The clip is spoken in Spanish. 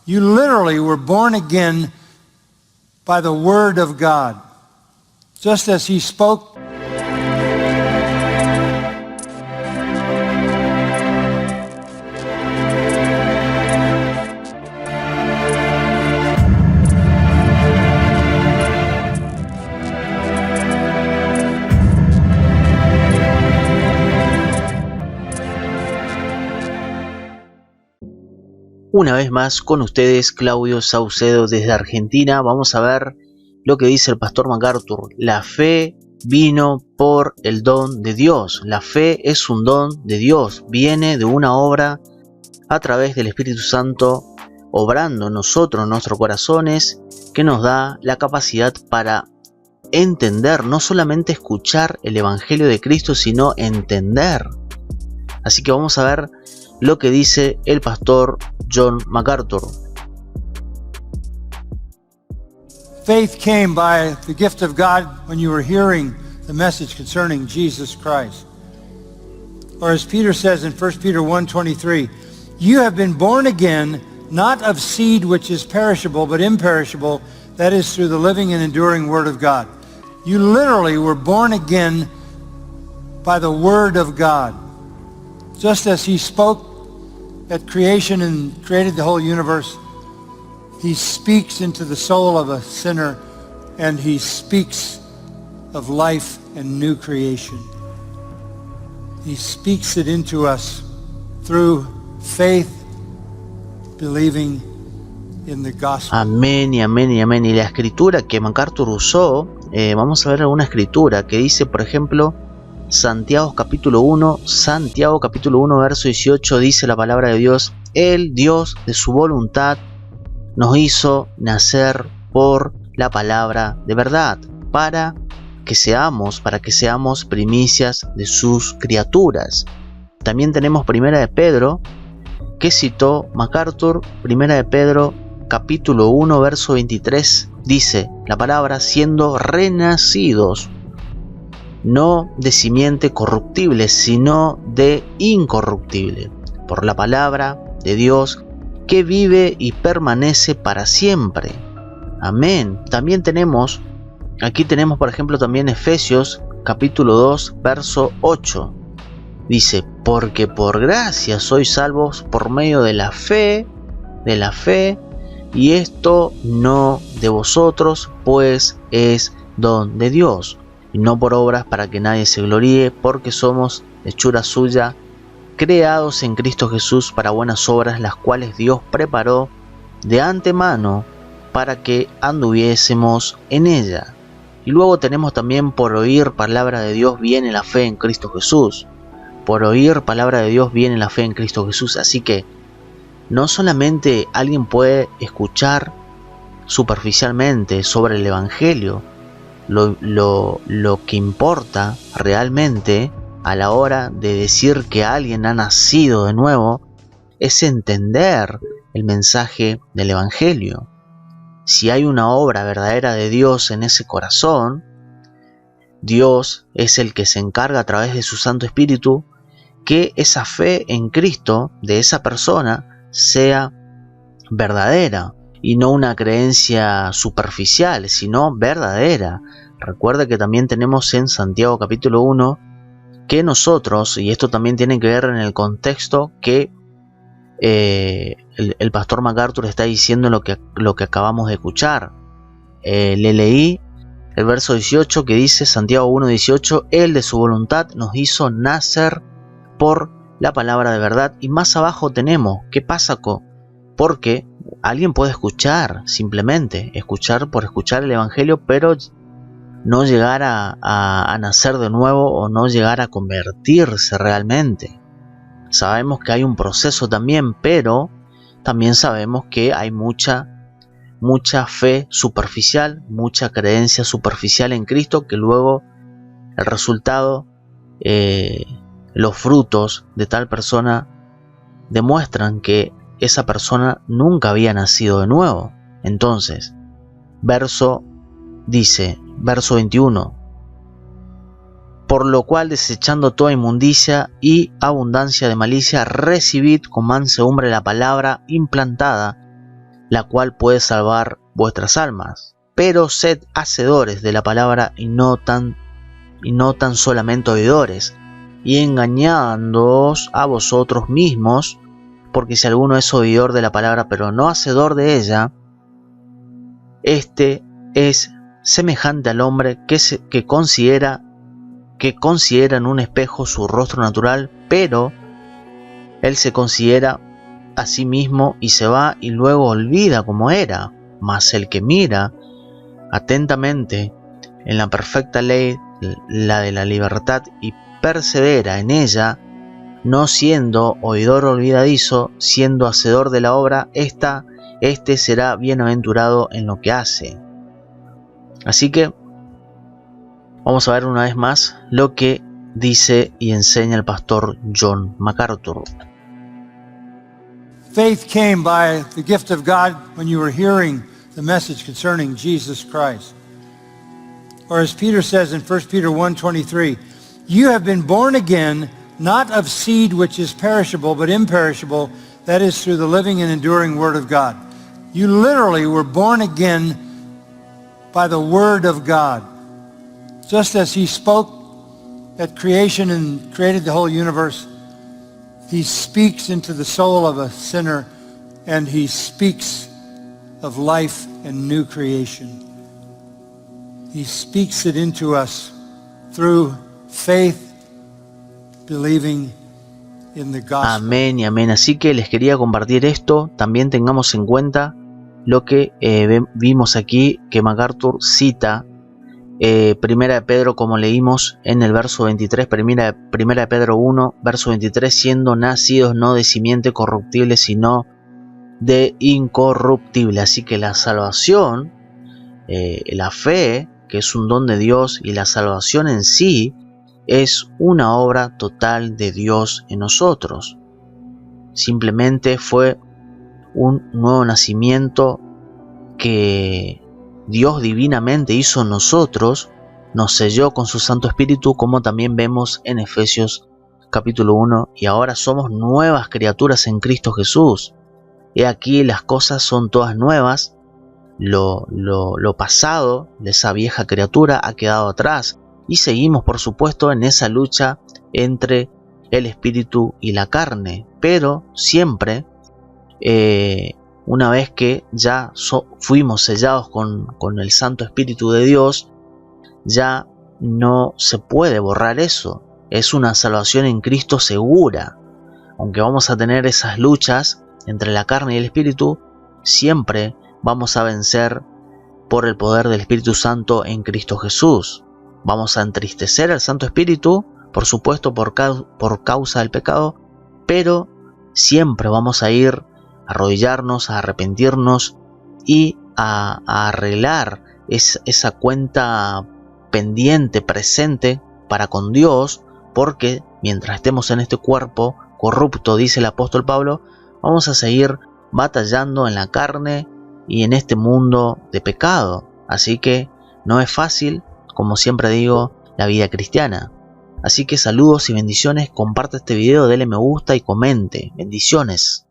You literally were born again by the Word of God. Just as He spoke. Una vez más con ustedes, Claudio Saucedo desde Argentina. Vamos a ver lo que dice el pastor MacArthur. La fe vino por el don de Dios. La fe es un don de Dios. Viene de una obra a través del Espíritu Santo, obrando en nosotros, en nuestros corazones, que nos da la capacidad para entender, no solamente escuchar el Evangelio de Cristo, sino entender. Así que vamos a ver lo que dice el pastor John MacArthur. Faith came by the gift of God when you were hearing the message concerning Jesus Christ. Or as Peter says in 1 Peter 1:23, you have been born again, not of seed which is perishable, but imperishable, that is through the living and enduring Word of God. You literally were born again by the Word of God. Just as He spoke at creation and created the whole universe, He speaks into the soul of a sinner, and He speaks of life and new creation. He speaks it into us through faith, believing in the gospel. Amén y amén y amén. Y la escritura que MacArthur usó, vamos a ver alguna escritura que dice, por ejemplo, Santiago capítulo 1, verso 18, dice la palabra de Dios: el Dios de su voluntad nos hizo nacer por la palabra de verdad, para que seamos primicias de sus criaturas. También tenemos Primera de Pedro, que citó MacArthur. Primera de Pedro capítulo 1, verso 23, dice la palabra: siendo renacidos, no de simiente corruptible, sino de incorruptible, por la palabra de Dios que vive y permanece para siempre. Amén. También tenemos, por ejemplo, también Efesios capítulo 2, verso 8. Dice: porque por gracia sois salvos por medio de la fe, y esto no de vosotros, pues es don de Dios, y no por obras, para que nadie se gloríe, porque somos hechura suya, creados en Cristo Jesús para buenas obras, las cuales Dios preparó de antemano para que anduviésemos en ella. Y luego tenemos también: por oír palabra de Dios viene la fe en Cristo Jesús. Por oír palabra de Dios viene la fe en Cristo Jesús. Así que no solamente alguien puede escuchar superficialmente sobre el Evangelio. Lo que importa realmente a la hora de decir que alguien ha nacido de nuevo es entender el mensaje del Evangelio. Si hay una obra verdadera de Dios en ese corazón, Dios es el que se encarga a través de su Santo Espíritu que esa fe en Cristo de esa persona sea verdadera, y no una creencia superficial, sino verdadera. Recuerda que también tenemos en Santiago capítulo 1 que nosotros, y esto también tiene que ver en el contexto que el pastor MacArthur está diciendo lo que acabamos de escuchar. Le leí el verso 18 que dice, Santiago 1:18, Él de su voluntad nos hizo nacer por la palabra de verdad. Y más abajo tenemos, ¿qué pasa porque alguien puede escuchar, simplemente escuchar por escuchar el Evangelio, pero no llegar a nacer de nuevo, o no llegar a convertirse realmente? Sabemos que hay un proceso también, pero también sabemos que hay mucha fe superficial, mucha creencia superficial en Cristo, que luego el resultado, los frutos de tal persona demuestran que esa persona nunca había nacido de nuevo. Entonces, verso 21, por lo cual, desechando toda inmundicia y abundancia de malicia, recibid con mansedumbre la palabra implantada, la cual puede salvar vuestras almas. Pero sed hacedores de la palabra y no tan solamente oidores, y engañándoos a vosotros mismos, porque si alguno es oidor de la palabra pero no hacedor de ella, este es semejante al hombre que considera en un espejo su rostro natural, pero él se considera a sí mismo y se va y luego olvida cómo era. Mas el que mira atentamente en la perfecta ley, la de la libertad, y persevera en ella, no siendo oidor olvidadizo, siendo hacedor de la obra, este será bienaventurado en lo que hace. Así que vamos a ver una vez más lo que dice y enseña el pastor John MacArthur. Faith came by the gift of God when you were hearing the message concerning Jesus Christ. Or as Peter says in 1 Peter 1:23, you have been born again, not of seed which is perishable, but imperishable, that is through the living and enduring Word of God. You literally were born again by the Word of God. Just as He spoke at creation and created the whole universe, He speaks into the soul of a sinner, and He speaks of life and new creation. He speaks it into us through faith, believing in the gospel. Amén y amén. Así que les quería compartir esto. También tengamos en cuenta lo que vimos aquí, que MacArthur cita Primera de Pedro, como leímos en el verso 23, Primera de Pedro 1, verso 23, siendo nacidos no de simiente corruptible, sino de incorruptible. Así que la salvación, la fe, que es un don de Dios, y la salvación en sí es una obra total de Dios en nosotros. Simplemente fue un nuevo nacimiento que Dios divinamente hizo en nosotros, nos selló con su Santo Espíritu, como también vemos en Efesios capítulo 1, y ahora somos nuevas criaturas en Cristo Jesús. He aquí las cosas son todas nuevas, lo pasado de esa vieja criatura ha quedado atrás, y seguimos por supuesto en esa lucha entre el espíritu y la carne, pero siempre una vez que ya fuimos sellados con el Santo Espíritu de Dios, ya no se puede borrar eso. Es una salvación en Cristo segura. Aunque vamos a tener esas luchas entre la carne y el Espíritu, siempre vamos a vencer por el poder del Espíritu Santo en Cristo Jesús. Vamos a entristecer al Santo Espíritu, por supuesto por causa del pecado, pero siempre vamos a ir a arrodillarnos, a arrepentirnos y a arreglar esa cuenta pendiente, presente para con Dios, porque mientras estemos en este cuerpo corrupto, dice el apóstol Pablo, vamos a seguir batallando en la carne y en este mundo de pecado. Así que no es fácil, como siempre digo, la vida cristiana. Así que saludos y bendiciones, comparte este video, dele me gusta y comente. Bendiciones.